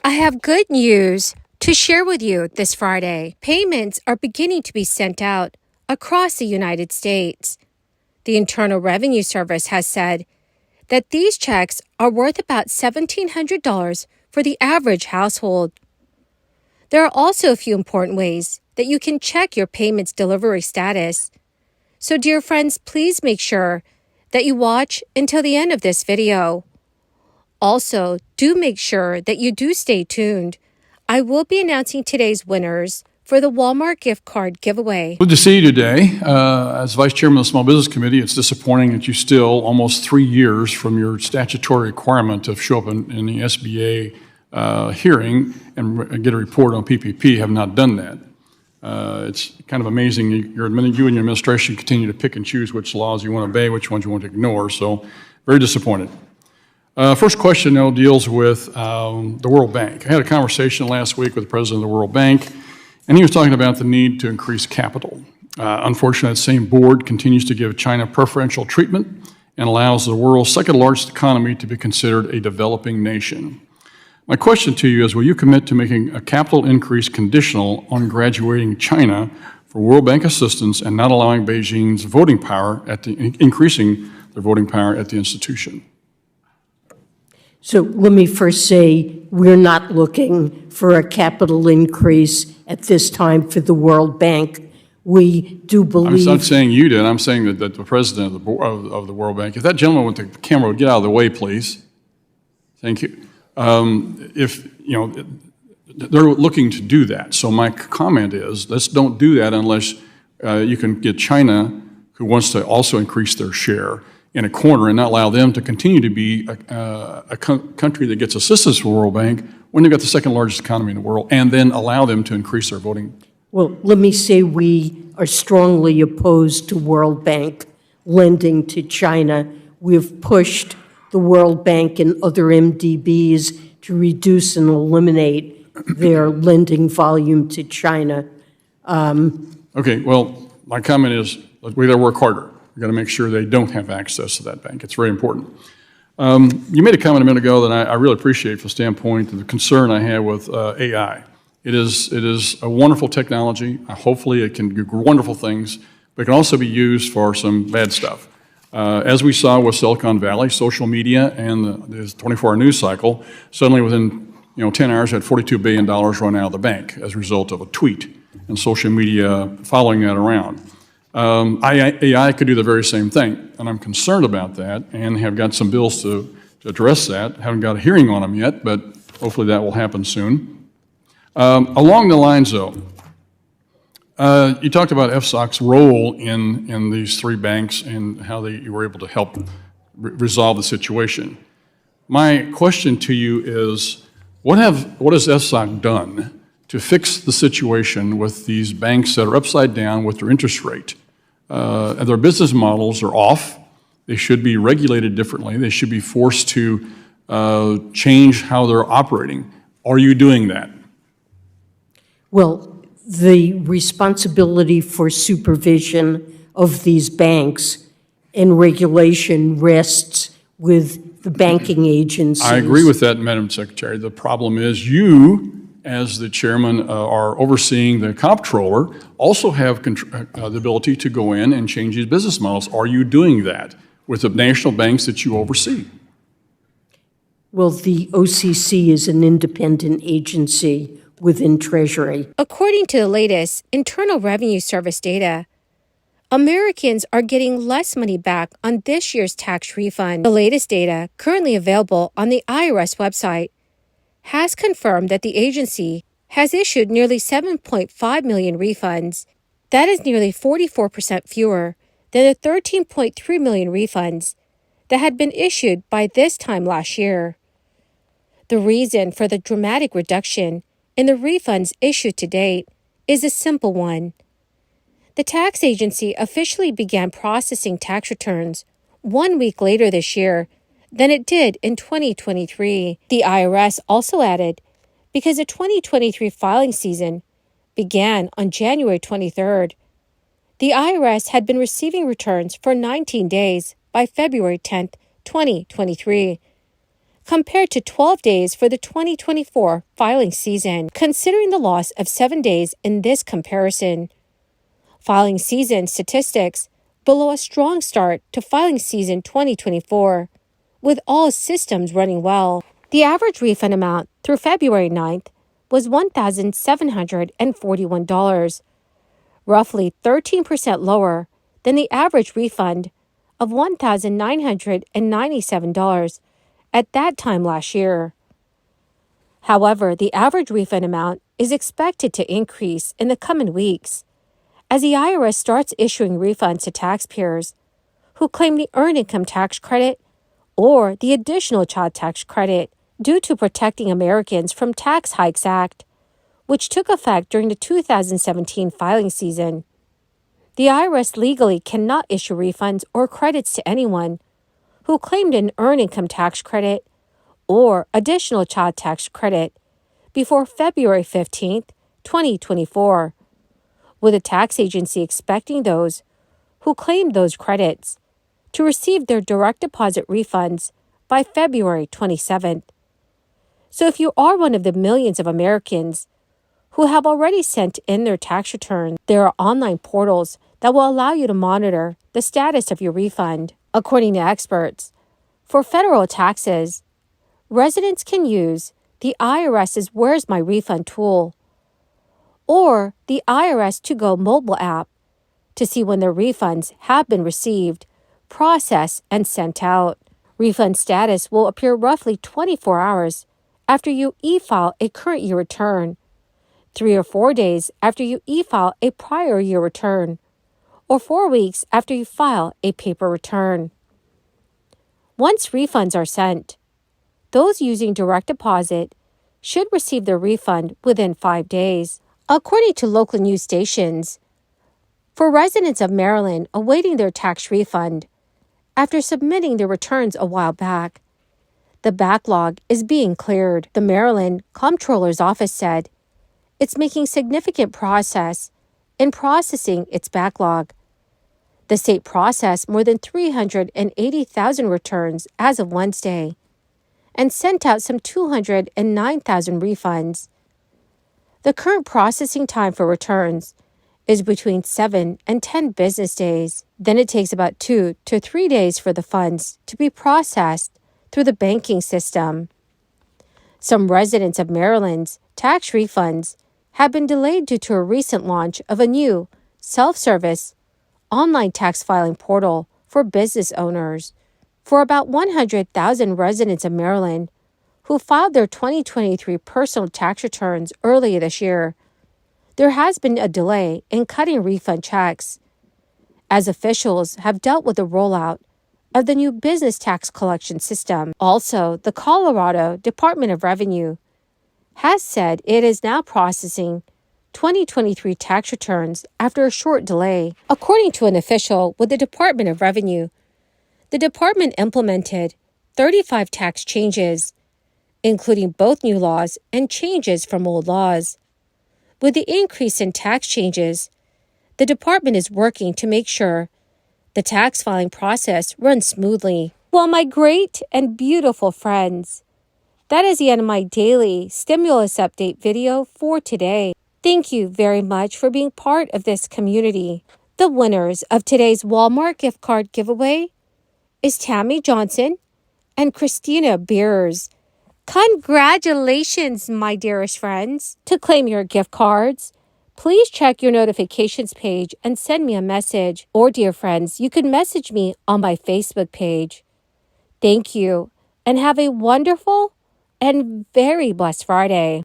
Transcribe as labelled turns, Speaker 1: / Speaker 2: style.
Speaker 1: I have good news to share with you this Friday. Payments are beginning to be sent out across the United States. The Internal Revenue Service has said that these checks are worth about $1,700 for the average household. There are also a few important ways that you can check your payment's delivery status. So, dear friends, please make sure that you watch until the end of this video. Also, do make sure that you do stay tuned. I will be announcing today's winners for the Walmart gift card giveaway.
Speaker 2: Good to see you today. As Vice Chairman of the Small Business Committee, it's disappointing that you still, almost 3 years from your statutory requirement to show up in the SBA hearing and get a report on PPP, have not done that. It's kind of amazing. You and your administration continue to pick and choose which laws you want to obey, which ones you want to ignore. So, very disappointed. First question, though, deals with the World Bank. I had a conversation last week with the president of the World Bank, and he was talking about the need to increase capital. Unfortunately, that same board continues to give China preferential treatment and allows the world's second largest economy to be considered a developing nation. My question to you is, will you commit to making a capital increase conditional on graduating China for World Bank assistance and not allowing Beijing's voting power increasing their voting power at the institution?
Speaker 3: So let me first say, we're not looking for a capital increase at this time for the World Bank. We do believe—
Speaker 2: I'm not saying you did. I'm saying that the president of the World Bank— if that gentleman with the camera would get out of the way, please. Thank you. If, you know, they're looking to do that. So my comment is, let's don't do that unless you can get China, who wants to also increase their share, in a corner and not allow them to continue to be a country that gets assistance from the World Bank when they've got the second largest economy in the world, and then allow them to increase their voting.
Speaker 3: Well, let me say we are strongly opposed to World Bank lending to China. We've pushed the World Bank and other MDBs to reduce and eliminate their lending volume to China.
Speaker 2: Okay, well, my comment is, we gotta work harder. We've got to make sure they don't have access to that bank. It's very important. You made a comment a minute ago that I really appreciate from the standpoint of the concern I have with AI. It is a wonderful technology. Hopefully it can do wonderful things, but it can also be used for some bad stuff. As we saw with Silicon Valley, social media and the 24-hour news cycle, suddenly within 10 hours had $42 billion run out of the bank as a result of a tweet and social media following that around. AI could do the very same thing, and I'm concerned about that and have got some bills to address that. Haven't got a hearing on them yet, but hopefully that will happen soon. Along the lines, though, you talked about FSOC's role in these three banks and how you were able to help resolve the situation. My question to you is, what has FSOC done to fix the situation with these banks that are upside down with their interest rate? Their business models are off. They should be regulated differently. They should be forced to change how they're operating. Are you doing that?
Speaker 3: Well, the responsibility for supervision of these banks and regulation rests with the banking agencies.
Speaker 2: I agree with that, Madam Secretary. The problem is you, as the chairman, are overseeing the comptroller, also have the ability to go in and change these business models. Are you doing that with the national banks that you oversee?
Speaker 3: Well, the OCC is an independent agency within Treasury.
Speaker 1: According to the latest Internal Revenue Service data, Americans are getting less money back on this year's tax refund. The latest data, currently available on the IRS website, has confirmed that the agency has issued nearly 7.5 million refunds. That is nearly 44% fewer than the 13.3 million refunds that had been issued by this time last year. The reason for the dramatic reduction in the refunds issued to date is a simple one. The tax agency officially began processing tax returns 1 week later this year than it did in 2023. The IRS also added, because the 2023 filing season began on January 23rd, the IRS had been receiving returns for 19 days by February 10th, 2023. compared to 12 days for the 2024 filing season, considering the loss of 7 days in this comparison. Filing season statistics below a strong start to filing season 2024, with all systems running well. The average refund amount through February 9th was $1,741, roughly 13% lower than the average refund of $1,997 at that time last year. However, the average refund amount is expected to increase in the coming weeks as the IRS starts issuing refunds to taxpayers who claim the Earned Income Tax Credit or the Additional Child Tax Credit due to Protecting Americans from Tax Hikes Act, which took effect during the 2017 filing season. The IRS legally cannot issue refunds or credits to anyone who claimed an Earned Income Tax Credit or Additional Child Tax Credit before February 15, 2024, with a tax agency expecting those who claimed those credits to receive their direct deposit refunds by February 27th. So if you are one of the millions of Americans who have already sent in their tax return, there are online portals that will allow you to monitor the status of your refund. According to experts, for federal taxes, residents can use the IRS's Where's My Refund tool or the IRS To Go mobile app to see when their refunds have been received, processed, and sent out. Refund status will appear roughly 24 hours after you e-file a current year return, 3 or 4 days after you e-file a prior year return, or 4 weeks after you file a paper return. Once refunds are sent, those using direct deposit should receive their refund within 5 days. According to local news stations, for residents of Maryland awaiting their tax refund after submitting their returns a while back, the backlog is being cleared. The Maryland Comptroller's Office said it's making significant progress in processing its backlog. The state processed more than 380,000 returns as of Wednesday and sent out some 209,000 refunds. The current processing time for returns is between 7 and 10 business days. Then it takes about 2 to 3 days for the funds to be processed through the banking system. Some residents of Maryland's tax refunds have been delayed due to a recent launch of a new self-service online tax filing portal for business owners. For about 100,000 residents of Maryland who filed their 2023 personal tax returns earlier this year, there has been a delay in cutting refund checks, as officials have dealt with the rollout of the new business tax collection system. Also, the Colorado Department of Revenue has said it is now processing 2023 tax returns after a short delay. According to an official with the Department of Revenue, the department implemented 35 tax changes, including both new laws and changes from old laws. With the increase in tax changes, the department is working to make sure the tax filing process runs smoothly. Well, my great and beautiful friends, that is the end of my daily stimulus update video for today. Thank you very much for being part of this community. The winners of today's Walmart gift card giveaway is Tammy Johnson and Christina Beers. Congratulations, my dearest friends. To claim your gift cards, please check your notifications page and send me a message. Or, dear friends, you can message me on my Facebook page. Thank you, and have a wonderful and very blessed Friday.